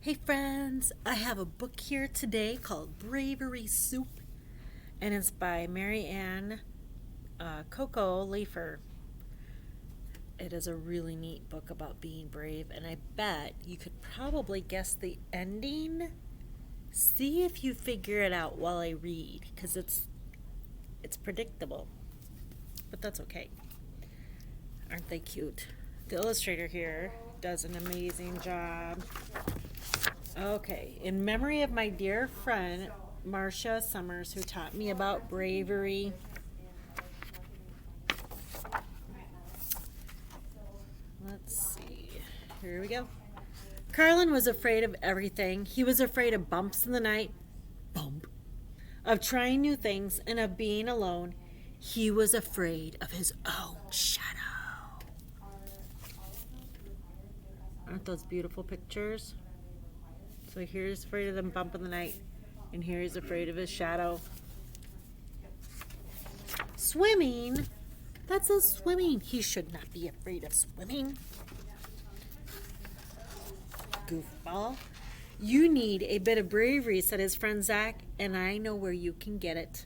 Hey friends, I have a book here today called Bravery Soup, and it's by Maryann Cocca-Leffler. It is a really neat book about being brave, and I bet you could probably guess the ending. See if you figure it out while I read, because it's predictable, but that's okay. Aren't they cute? The illustrator here does an amazing job. Okay, in memory of my dear friend Marcia Summers, who taught me about bravery. Let's see. Here we go. Carlin was afraid of everything. He was afraid of bumps in the night, bump, of trying new things, and of being alone. He was afraid of his own shadow. Aren't those beautiful pictures? So here's afraid of the bump in the night, and here he's afraid of his shadow. Swimming? That's a swimming. He should not be afraid of swimming. Goofball. You need a bit of bravery, said his friend Zach, and I know where you can get it.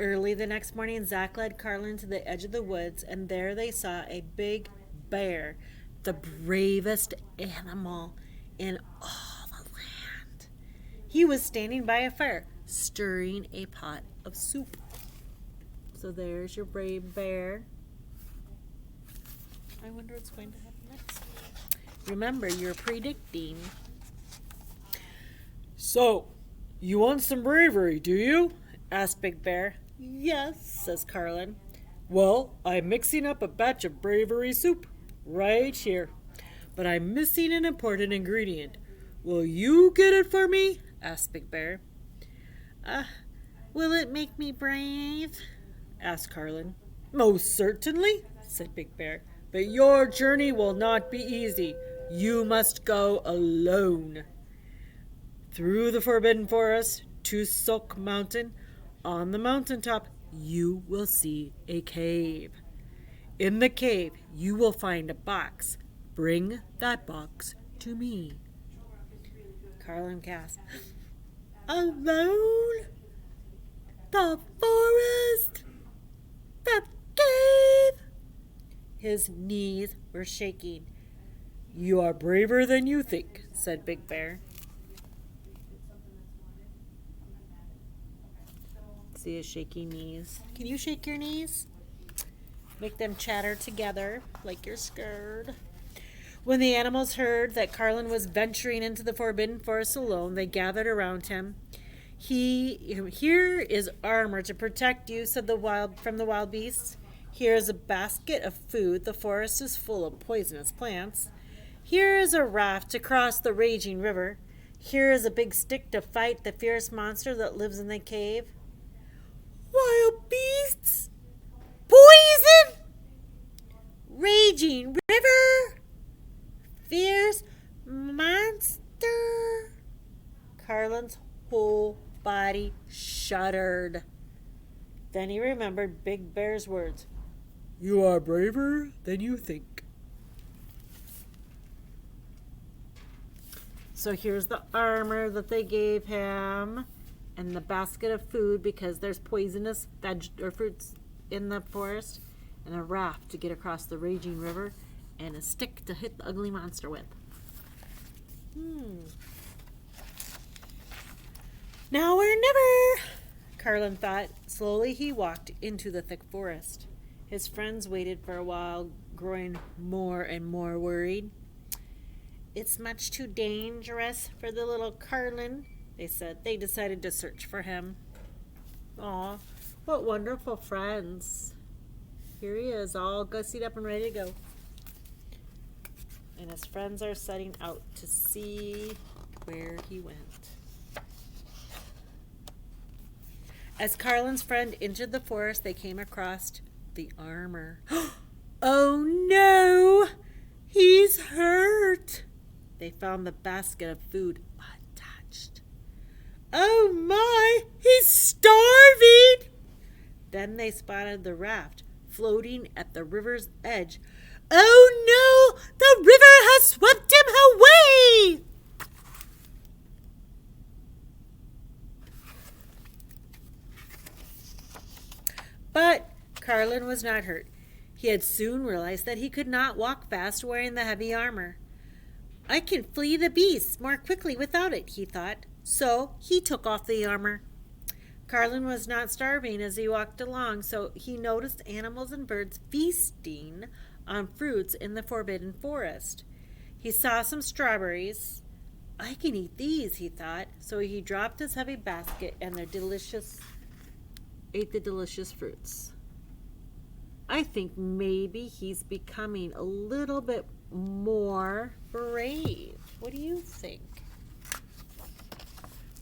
Early the next morning, Zach led Carlin to the edge of the woods, and there they saw a big bear, the bravest animal in all the land. He was standing by a fire, stirring a pot of soup. So there's your brave bear. I wonder what's going to happen next. Remember, you're predicting. So, you want some bravery, do you? Asked Big Bear. Yes, says Carlin. Well, I'm mixing up a batch of bravery soup right here. But I'm missing an important ingredient. Will you get it for me? Asked Big Bear. Will it make me brave? Asked Carlin. Most certainly, said Big Bear. But your journey will not be easy. You must go alone. Through the forbidden forest to Silk Mountain. On the mountaintop, you will see a cave. In the cave, you will find a box. Bring that box to me. Carlin gasped. Alone? The forest? The cave? His knees were shaking. You are braver than you think, said Big Bear. See his shaky knees. Can you shake your knees? Make them chatter together like you're scared. When the animals heard that Carlin was venturing into the forbidden forest alone, they gathered around him. Here is armor to protect you, said from the wild beasts. Here is a basket of food. The forest is full of poisonous plants. Here is a raft to cross the raging river. Here is a big stick to fight the fierce monster that lives in the cave. Wild beasts? Poison? Raging river? Fierce monster? Carlin's whole body shuddered. Then he remembered Big Bear's words. You are braver than you think. So here's the armor that they gave him, and the basket of food because there's poisonous fruits in the forest, and a raft to get across the raging river, and a stick to hit the ugly monster with. Now or never, Carlin thought. Slowly he walked into the thick forest. His friends waited for a while, growing more and more worried. It's much too dangerous for the little Carlin, they said. They decided to search for him. Aw, what wonderful friends. Here he is, all gussied up and ready to go. And his friends are setting out to see where he went. As Carlin's friend entered the forest, they came across the armor. Oh no! He's hurt! They found the basket of food untouched. Oh my! He's starving! Then they spotted the raft floating at the river's edge. Oh no! The river has swept him away! Carlin was not hurt. He had soon realized that he could not walk fast wearing the heavy armor. I can flee the beasts more quickly without it, he thought. So he took off the armor. Carlin was not starving as he walked along, so he noticed animals and birds feasting on fruits in the forbidden forest. He saw some strawberries. I can eat these, he thought. So he dropped his heavy basket and ate the delicious fruits. I think maybe he's becoming a little bit more brave. What do you think?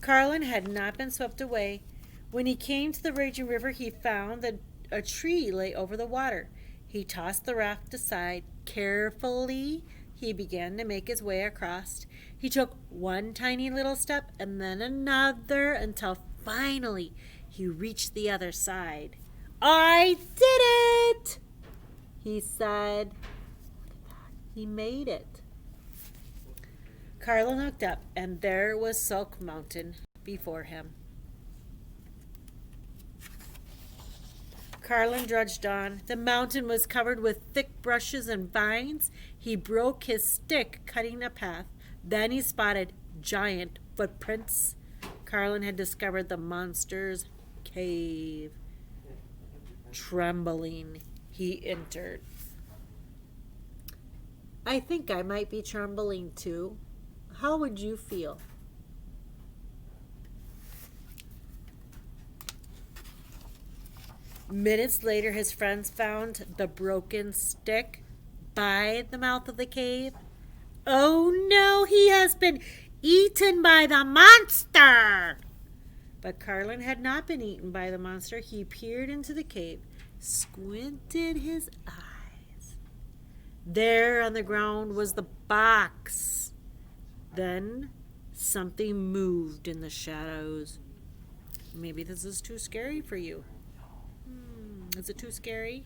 Carlin had not been swept away. When he came to the raging river, he found that a tree lay over the water. He tossed the raft aside. Carefully, he began to make his way across. He took one tiny little step and then another until finally he reached the other side. I did it, he said. He made it. Carlin looked up, and there was Silk Mountain before him. Carlin trudged on. The mountain was covered with thick brushes and vines. He broke his stick, cutting a path. Then he spotted giant footprints. Carlin had discovered the monster's cave. Trembling, he entered. I think I might be trembling too. How would you feel? Minutes later, his friends found the broken stick by the mouth of the cave. Oh no, he has been eaten by the monster! But Carlin had not been eaten by the monster. He peered into the cave, squinted his eyes. There on the ground was the box. Then something moved in the shadows. Maybe this is too scary for you. Is it too scary?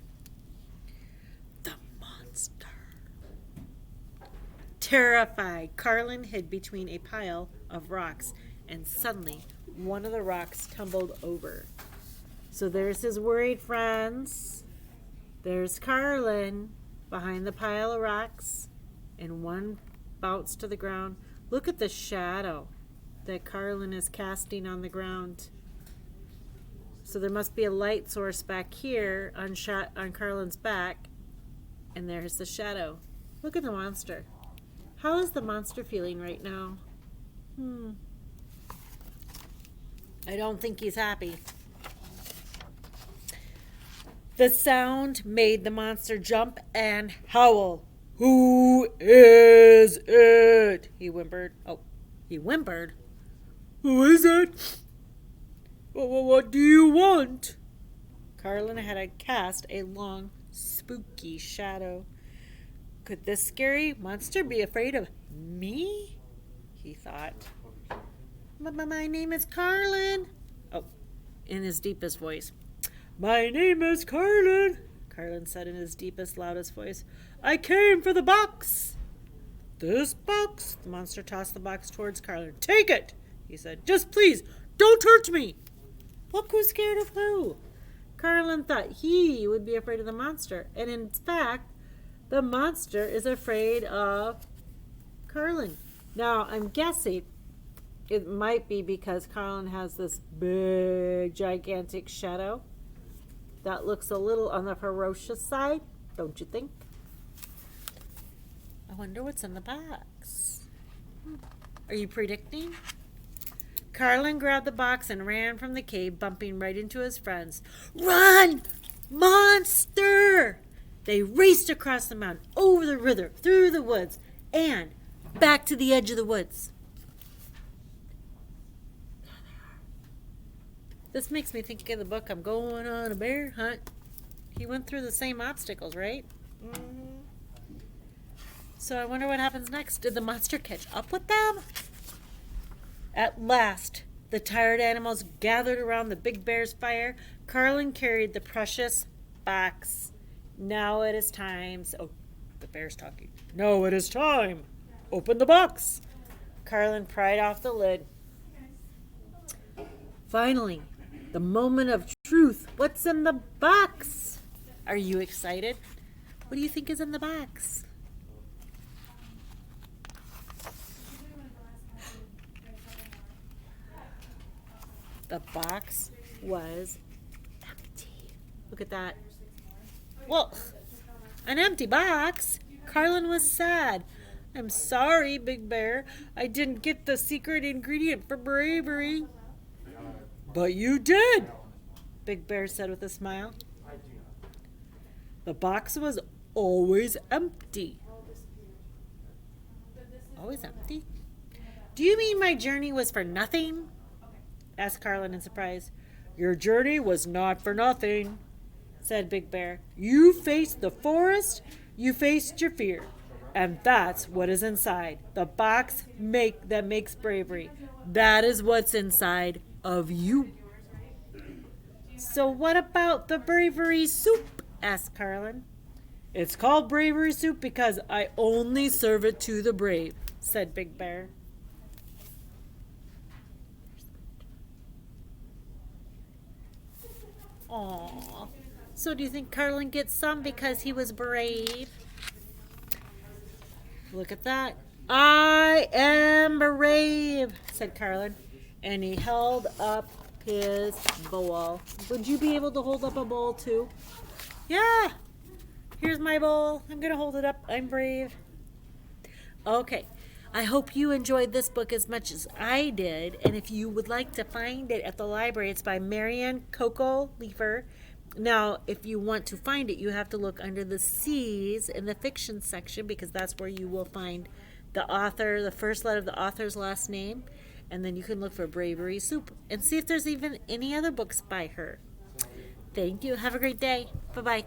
The monster. Terrified, Carlin hid between a pile of rocks, and suddenly one of the rocks tumbled over. So there's his worried friends. There's Carlin behind the pile of rocks, and one bounced to the ground. Look at the shadow that Carlin is casting on the ground. So there must be a light source back here on Carlin's back, and there's the shadow. Look at the monster. How is the monster feeling right now? I don't think he's happy. The sound made the monster jump and howl. Who is it? He whimpered. Oh, he whimpered. Who is it? What do you want? Carlin had cast a long, spooky shadow. Could this scary monster be afraid of me? He thought. My name is Carlin. Oh, in his deepest voice. My name is Carlin, Carlin said in his deepest, loudest voice. I came for the box. This box? The monster tossed the box towards Carlin. Take it, he said. Just please, don't hurt me. Look who's scared of who. Carlin thought he would be afraid of the monster. And in fact, the monster is afraid of Carlin. Now, I'm guessing it might be because Carlin has this big, gigantic shadow that looks a little on the ferocious side, don't you think? I wonder what's in the box. Are you predicting? Carlin grabbed the box and ran from the cave, bumping right into his friends. Run! Monster! They raced across the mountain, over the river, through the woods, and back to the edge of the woods. This makes me think of the book, I'm Going on a Bear Hunt. He went through the same obstacles, right? Mm-hmm. So I wonder what happens next. Did the monster catch up with them? At last, the tired animals gathered around the big bear's fire. Carlin carried the precious box. Now it is time. Oh, the bear's talking. Now it is time. Open the box. Carlin pried off the lid. Finally, the moment of truth. What's in the box? Are you excited? What do you think is in the box? The box was empty. Look at that. Well, an empty box. Carlin was sad. I'm sorry, Big Bear. I didn't get the secret ingredient for bravery. But you did, Big Bear said with a smile. the box was always empty. Always empty? Do you mean my journey was for nothing? Asked Carlin in surprise. Your journey was not for nothing, Said Big Bear. you faced the forest, you faced your fear. And that's what is inside. The box that makes bravery. That is what's inside of you. So what about the bravery soup? Asked Carlin. It's called bravery soup because I only serve it to the brave, Said Big Bear. Aw. So do you think Carlin gets some because he was brave? Look at that. I am brave, said Carlin. And he held up his bowl. Would you be able to hold up a bowl too? Yeah. Here's my bowl. I'm going to hold it up. I'm brave. Okay. I hope you enjoyed this book as much as I did. And if you would like to find it at the library, it's by Maryann Cocca-Leffler. Now, if you want to find it, you have to look under the C's in the fiction section because that's where you will find the author, the first letter of the author's last name. And then you can look for Bravery Soup and see if there's even any other books by her. Thank you. Have a great day. Bye-bye.